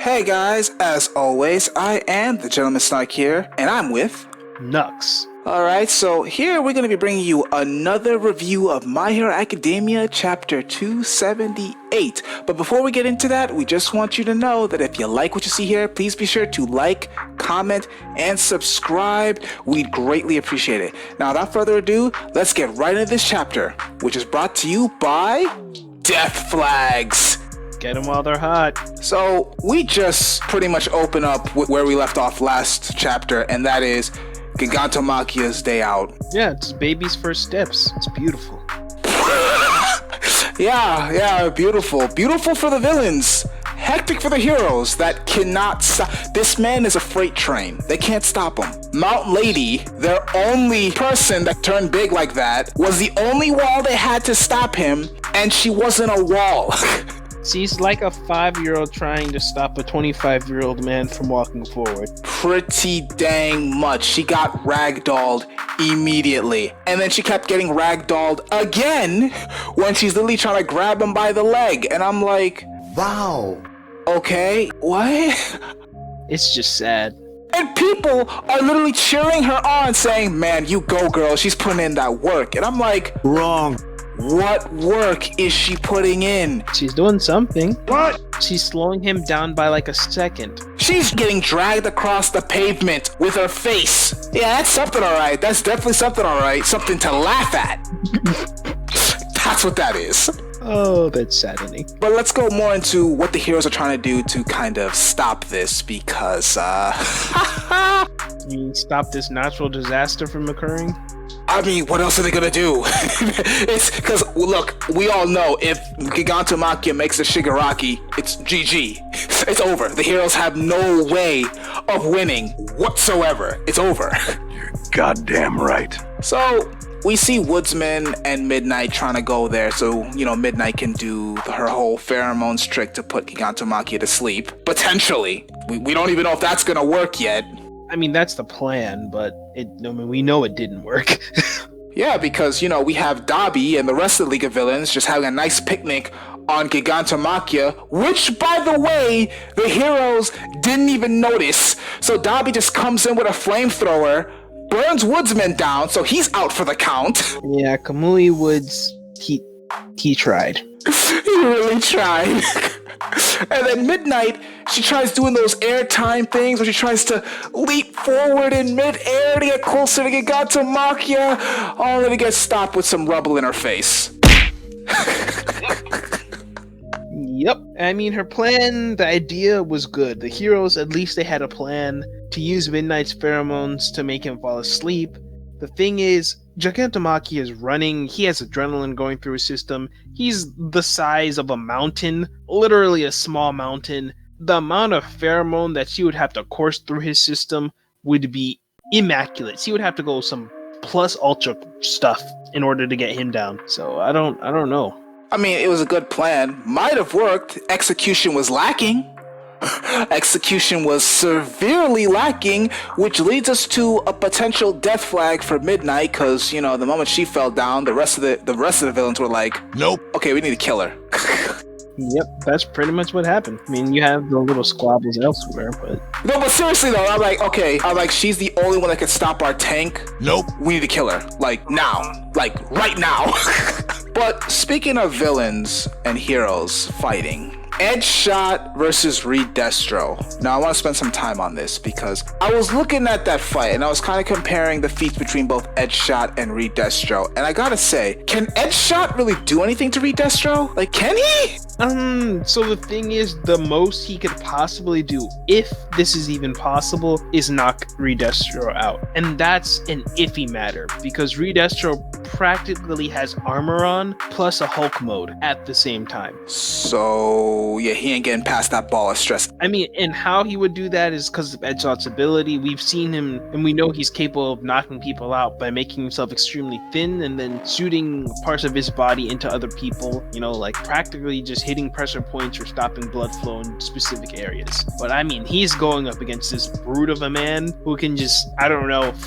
Hey guys, as always, I am the Gentleman Snark here, and I'm with Nux. Alright, so here we're going to be bringing you another review of My Hero Academia Chapter 278. But before we get into that, we just want you to know that if you like what you see here, please be sure to like, comment, and subscribe. We'd greatly appreciate it. Now, without further ado, let's get right into this chapter, which is brought to you by Death Flags. Get them while they're hot. So, we just pretty much open up with where we left off last chapter, and that is Gigantomachia's day out. Yeah, it's baby's first steps. It's beautiful. yeah, beautiful. Beautiful for the villains. Hectic for the heroes that cannot stop. This man is a freight train. They can't stop him. Mount Lady, their only person that turned big like that, was the only wall they had to stop him, and she wasn't a wall. She's like a 5-year-old trying to stop a 25-year-old man from walking forward. Pretty dang much. She got ragdolled immediately. And then she kept getting ragdolled again when she's literally trying to grab him by the leg. And I'm like, wow. Okay, what? It's just sad. And people are literally cheering her on saying, man, you go girl, she's putting in that work. And I'm like, wrong. What work is she putting in? She's doing something. What? She's slowing him down by like a second. She's getting dragged across the pavement with her face. Yeah, that's something alright. That's definitely something alright. Something to laugh at. That's what that is. Oh, that's saddening. But let's go more into what the heroes are trying to do to kind of stop this because, You mean stop this natural disaster from occurring? I mean, what else are they gonna do? It's because, look, we all know if Gigantomachia makes a Shigaraki, it's GG. It's over. The heroes have no way of winning whatsoever. It's over. You're goddamn right. So, we see Woodsman and Midnight trying to go there so, Midnight can do her whole pheromones trick to put Gigantomachia to sleep. Potentially. We don't even know if that's gonna work yet. I mean, that's the plan, but we know it didn't work. Yeah, because, we have Dabi and the rest of the League of Villains just having a nice picnic on Gigantomachia, which, by the way, the heroes didn't even notice. So Dabi just comes in with a flamethrower, burns Woodsman down, so he's out for the count. Yeah, Kamui Woods, he tried. He really tried. And then Midnight, she tries doing those airtime things where she tries to leap forward in midair to get closer to Gigantomachia, only to get stopped with some rubble in her face. Yep. I mean, her plan, the idea was good. The heroes, at least they had a plan to use Midnight's pheromones to make him fall asleep. The thing is, Gigantomachia is running, he has adrenaline going through his system, he's the size of a mountain, literally a small mountain. The amount of pheromone that she would have to course through his system would be immaculate. She would have to go some plus ultra stuff in order to get him down. So I don't know. I mean, it was a good plan. Might have worked. Execution was lacking. Execution was severely lacking, which leads us to a potential death flag for Midnight, because, the moment she fell down, the rest of the villains were like, nope. Okay, we need to kill her. Yep, that's pretty much what happened. I mean, you have the little squabbles elsewhere, but... No, but seriously though, I'm like, she's the only one that can stop our tank. Nope. We need to kill her. Like, now. Like, right now. But speaking of villains and heroes fighting, Edgeshot versus Reed Destro. Now, I want to spend some time on this because I was looking at that fight and I was kind of comparing the feats between both Edgeshot and Reed Destro. And I gotta say, can Edgeshot really do anything to Reed Destro? Like, can he? So the thing is, the most he could possibly do, if this is even possible, is knock Reed Destro out. And that's an iffy matter because Reed Destro practically has armor on plus a Hulk mode at the same time. So yeah, he ain't getting past that ball of stress. I mean, and how he would do that is because of Edgeshot's ability. We've seen him, and we know he's capable of knocking people out by making himself extremely thin and then shooting parts of his body into other people, like practically just hitting pressure points or stopping blood flow in specific areas. But I mean, he's going up against this brute of a man who can just,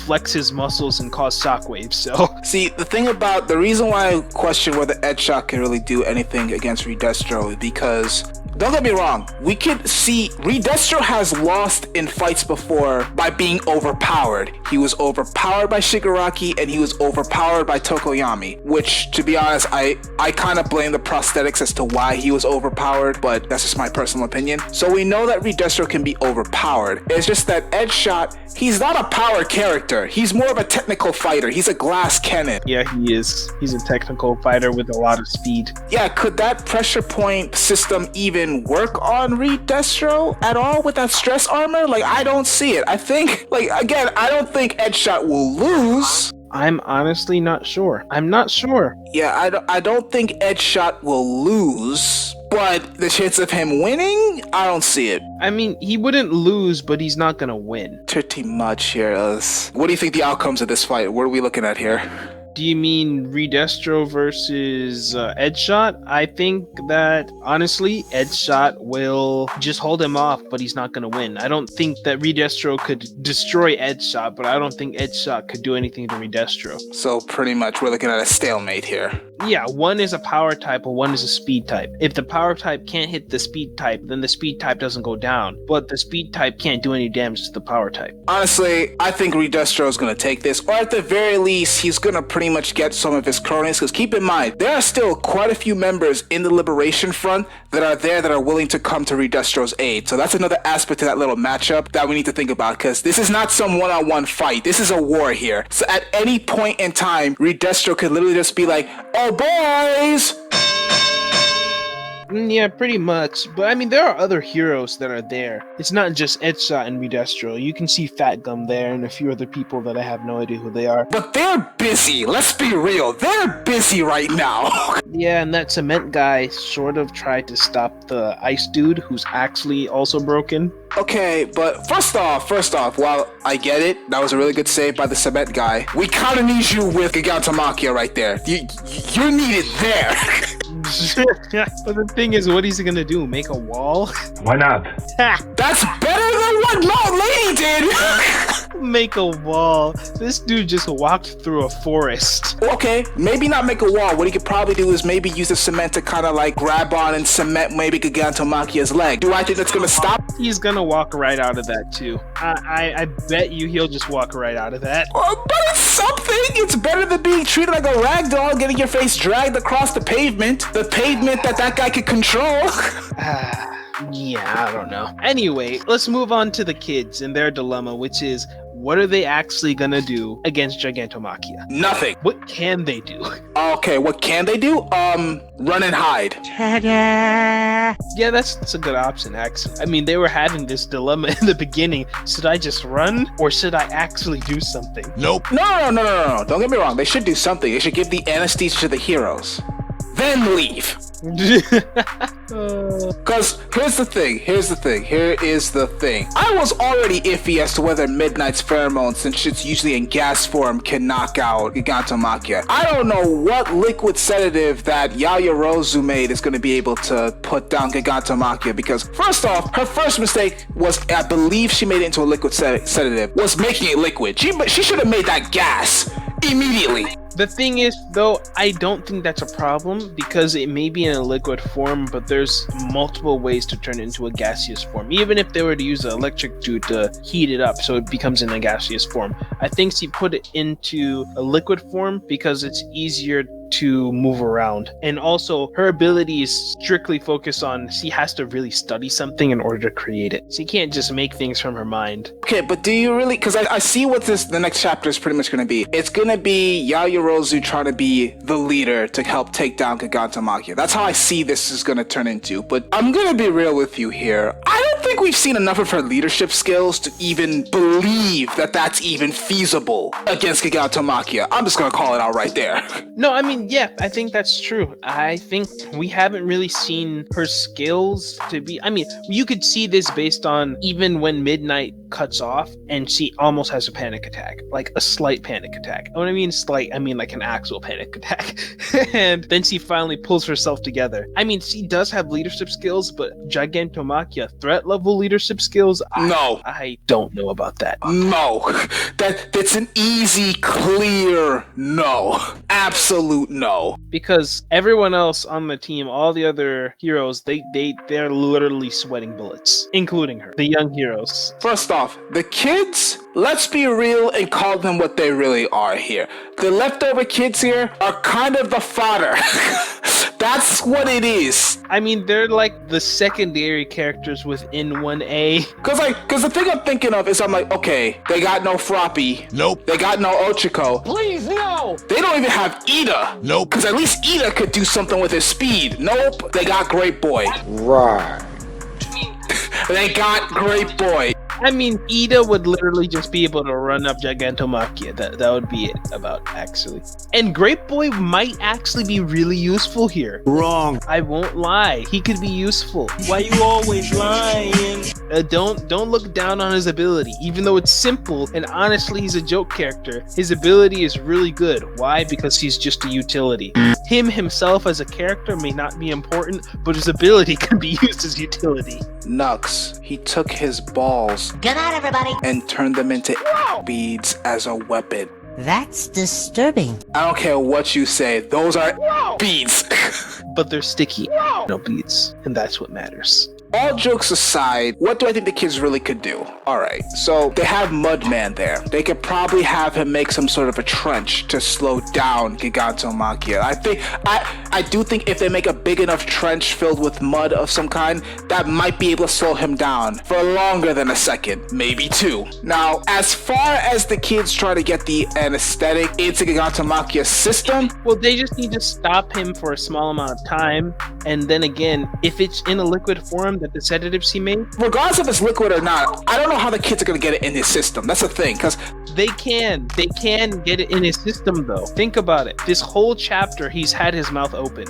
flex his muscles and cause shockwaves. So see, the reason why I question whether Edgeshot can really do anything against Reed Destro is because don't get me wrong. We could see Redestro has lost in fights before by being overpowered. He was overpowered by Shigaraki and he was overpowered by Tokoyami, which, to be honest, I kind of blame the prosthetics as to why he was overpowered, but that's just my personal opinion. So we know that Redestro can be overpowered. It's just that Edge Shot, he's not a power character. He's more of a technical fighter. He's a glass cannon. Yeah, he is. He's a technical fighter with a lot of speed. Yeah, could that pressure point system even work on Redestro at all with that stress armor? Like, I don't see it. I think, like, again, I don't think Edge Shot will lose. I'm honestly not sure. I'm not sure. Yeah, I don't think Edge Shot will lose, but the chance of him winning, I don't see it. I mean, he wouldn't lose, but he's not gonna win. Pretty much here. What do you think the outcomes of this fight? What are we looking at here? Do you mean Redestro versus Edge Shot? I think that, honestly, Edge Shot will just hold him off, but he's not going to win. I don't think that Redestro could destroy Edge Shot, but I don't think Edge Shot could do anything to Redestro. So pretty much we're looking at a stalemate here. Yeah, one is a power type, and one is a speed type. If the power type can't hit the speed type, then the speed type doesn't go down. But the speed type can't do any damage to the power type. Honestly, I think Redestro is going to take this, or at the very least, he's going to pretty much get some of his cronies, because keep in mind, there are still quite a few members in the Liberation Front that are there that are willing to come to Redestro's aid. So that's another aspect to that little matchup that we need to think about, because this is not some one-on-one fight. This is a war here. So at any point in time, Redestro could literally just be like, oh boys! Yeah, pretty much. But I mean, there are other heroes that are there. It's not just Edge Shot and Redestro. You can see Fat Gum there and a few other people that I have no idea who they are. But they're busy. Let's be real. They're busy right now. Yeah, and that cement guy sort of tried to stop the ice dude who's actually also broken. Okay, but first off, while I get it, that was a really good save by the cement guy, we kind of need you with Gigantomachia right there. You're needed there. But the thing is, what is he gonna do? Make a wall? Why not? That's better than what Mount Lady did! Make a wall. This dude just walked through a forest. Okay, maybe not make a wall. What he could probably do is maybe use the cement to kind of like grab on and cement maybe Gigantomachia's leg. Do I think that's gonna stop? He's gonna walk right out of that too. I bet you he'll just walk right out of that. But it's something! It's better than being treated like a rag doll, getting your face dragged across the pavement. The pavement that guy could control. Yeah, I don't know. Anyway, let's move on to the kids and their dilemma, which is, what are they actually gonna do against Gigantomachia? Nothing. What can they do? Okay, what can they do? Run and hide. Ta-da! Yeah, that's a good option, actually. I mean, they were having this dilemma in the beginning. Should I just run, or should I actually do something? Nope. No. Don't get me wrong. They should do something. They should give the anesthesia to the heroes. Then leave. Because here's the thing. I was already iffy as to whether Midnight's pheromones, since it's usually in gas form, can knock out Gigantomachia. I don't know what liquid sedative that Yaoyorozu made is going to be able to put down Gigantomachia, because first off, her first mistake was, I believe she made it into a liquid sedative, was making it liquid. She should have made that gas immediately. The thing is, though, I don't think that's a problem, because it may be in a liquid form, but there's multiple ways to turn it into a gaseous form. Even if they were to use an electric juice to heat it up so it becomes in a gaseous form. I think she put it into a liquid form because it's easier to move around. And also, her ability is strictly focused on, she has to really study something in order to create it. She can't just make things from her mind. Okay, but do you really? Because I see what the next chapter is pretty much going to be. It's going to be Yaoyorozu trying to be the leader to help take down Gigantomachia. That's how I see this is going to turn into. But I'm going to be real with you here. I don't think we've seen enough of her leadership skills to even believe that that's even feasible against Gigantomachia. I'm just going to call it out right there. No, I mean, yeah, I think that's true. I think we haven't really seen her skills to be... I mean, you could see this based on even when Midnight cuts off and she almost has a panic attack. Like a slight panic attack. When I mean slight, I mean like an actual panic attack. And then she finally pulls herself together. I mean, she does have leadership skills, but Gigantomachia, threat level level leadership skills? No. I don't know about that. No. That's an easy, clear no. Absolute no. Because everyone else on the team, all the other heroes, they're literally sweating bullets, including her, the young heroes. First off, the kids, let's be real and call them what they really are here. The leftover kids here are kind of the fodder. That's what it is. I mean, they're like the secondary characters within 1A. Cause the thing I'm thinking of is I'm like, okay, they got no Froppy. Nope. They got no Ochiko. Please, no! They don't even have Ida. Nope. Cause at least Ida could do something with his speed. Nope. They got Great Boy. Right. They got Great Boy. I mean, Ida would literally just be able to run up Gigantomachia. That would be it about, actually. And Great Boy might actually be really useful here. Wrong. I won't lie. He could be useful. Why you always lying? Don't look down on his ability. Even though it's simple, and honestly he's a joke character, his ability is really good. Why? Because he's just a utility. Him himself as a character may not be important, but his ability can be used as utility. Nux, he took his balls. Good night, everybody. And turned them into beads as a weapon. That's disturbing. I don't care what you say, those are beads. But they're sticky, no beads, and that's what matters. All jokes aside, what do I think the kids really could do? Alright, so they have Mudman there. They could probably have him make some sort of a trench to slow down Gigantomachia. I do think if they make a big enough trench filled with mud of some kind, that might be able to slow him down for longer than a second, maybe 2. Now, as far as the kids try to get the anesthetic into Gigantomachia's system, well, they just need to stop him for a small amount of time, and then again, if it's in a liquid form that the sedatives he made, regardless if it's liquid or not, I don't know how the kids are gonna get it in his system. That's the thing, because they can get it in his system though. Think about it. This whole chapter, he's had his mouth open.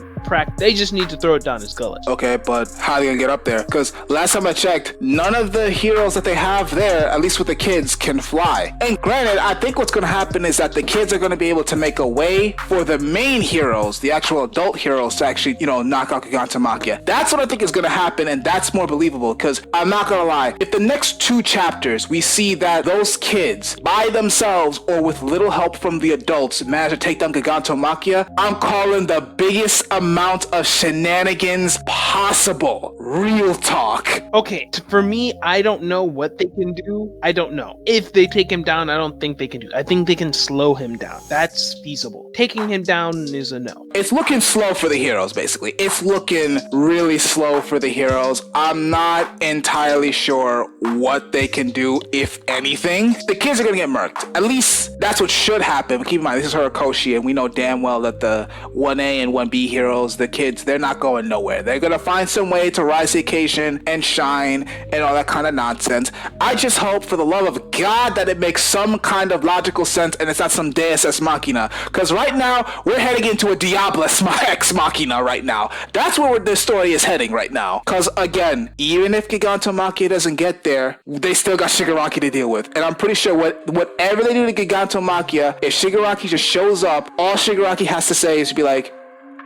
They just need to throw it down his gullet. Okay, but how are they gonna get up there? Because last time I checked, none of the heroes that they have there, at least with the kids, can fly. And granted, I think what's gonna happen is that the kids are gonna be able to make a way for the main heroes, the actual adult heroes, to actually, knock out Gigantomachia. That's what I think is gonna happen, and that's more believable. Because I'm not gonna lie, if the next 2 chapters we see that those kids by themselves or with little help from the adults manage to take down Gigantomachia, I'm calling the biggest amount of shenanigans possible. Real talk. Okay, for me, I don't know what they can do. I don't know. If they take him down, I don't think they can do it. I think they can slow him down. That's feasible. Taking him down is a no. It's looking slow for the heroes, basically. It's looking really slow for the heroes. I'm not entirely sure what they can do, if anything. The kids are gonna get murked. At least that's what should happen. But keep in mind, this is Horikoshi, and we know damn well that the 1A and 1B heroes, the kids, they're not going nowhere. They're gonna find some way to rise to the occasion and shine and all that kind of nonsense. I just hope, for the love of God, that it makes some kind of logical sense and it's not some Deus Ex Machina. Because right now, we're heading into a Diablo Ex Machina right now. That's where this story is heading right now. Because again, even if Gigantomachia doesn't get there, they still got Shigaraki to deal with. And I'm pretty sure whatever they do to Gigantomachia, if Shigaraki just shows up, all Shigaraki has to say is to be like,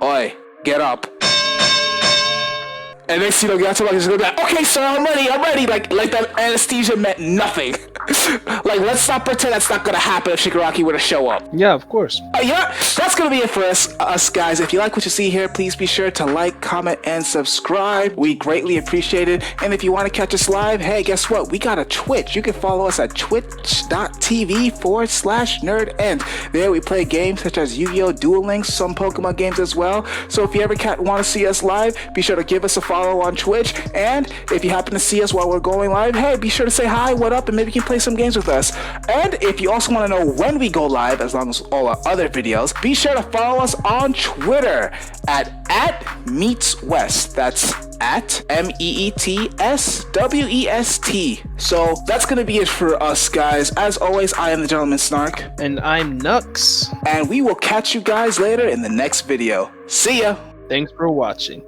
"Oi, get up." And then Gigantomachia is gonna be like, "Okay, sir, I'm ready." Like that anesthesia meant nothing. Like, let's not pretend that's not gonna happen if Shigaraki were to show up. Yeah, of course. Yeah, that's gonna be it for us guys. If you like what you see here, please be sure to like, comment, and subscribe. We greatly appreciate it. And if you want to catch us live, hey, guess what? We got a Twitch. You can follow us at twitch.tv/Nerdent. There we play games such as Yu-Gi-Oh! Duel Links, some Pokemon games as well. So if you ever want to see us live, be sure to give us a follow on Twitch. And if you happen to see us while we're going live, hey, be sure to say hi, what up, and maybe you can play some games with us. And if you also want to know when we go live, as long as all our other videos, be sure to follow us on Twitter at @meetswest. That's at MEETSWEST. So that's gonna be it for us, guys. As always, I am the Gentleman Snark, And I'm Nux. and we will catch you guys later in the next video. See ya. Thanks for watching.